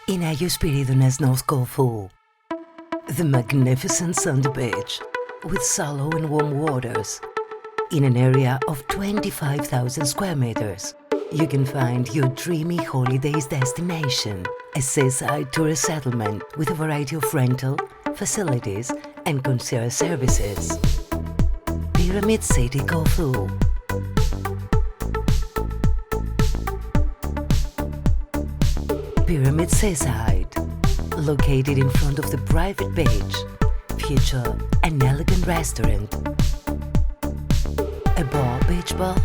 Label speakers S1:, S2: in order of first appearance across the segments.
S1: in Agios Spiridonas, North Corfu. The magnificent sandy beach with shallow and warm waters in an area of 25,000 square meters. You can find your dreamy holidays destination, a seaside tourist settlement with a variety of rental, facilities and concierge services. Pyramid City Corfu. Pyramid Seaside, located in front of the private beach, feature an elegant restaurant, a beach bar,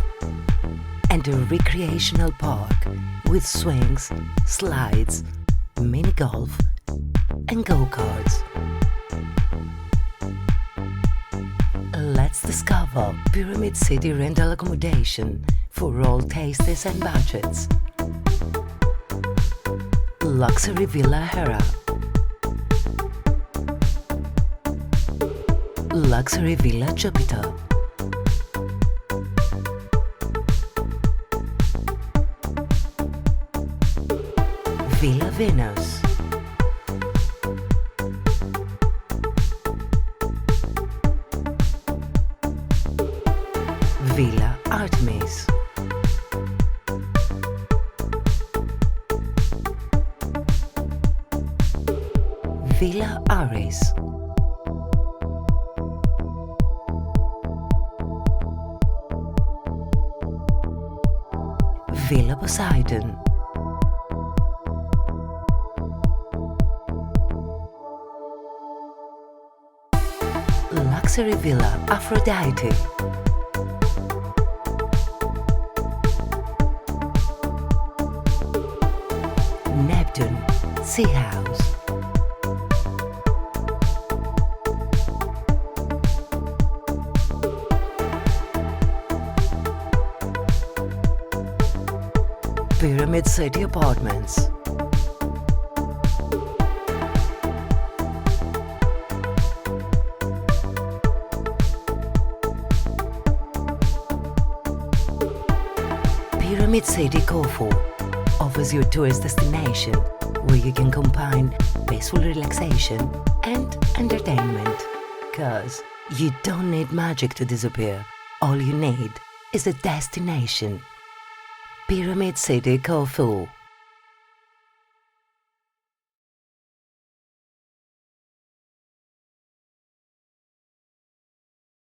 S1: and a recreational park with swings, slides, mini golf, and go-karts. Let's discover Pyramid City rental accommodation for all tastes and budgets. Luxury Villa Hera, Luxury Villa Jupiter, Villa Venus, Villa Artemis, Villa Aris, Villa Poseidon, Luxury Villa Aphrodite, Neptune Sea House, Pyramid City Apartments, Pyramid City Corfu offers you a tourist destination where you can combine peaceful relaxation and entertainment. 'Cause you don't need magic to disappear, all you need is a destination. Pyramid City Corfu.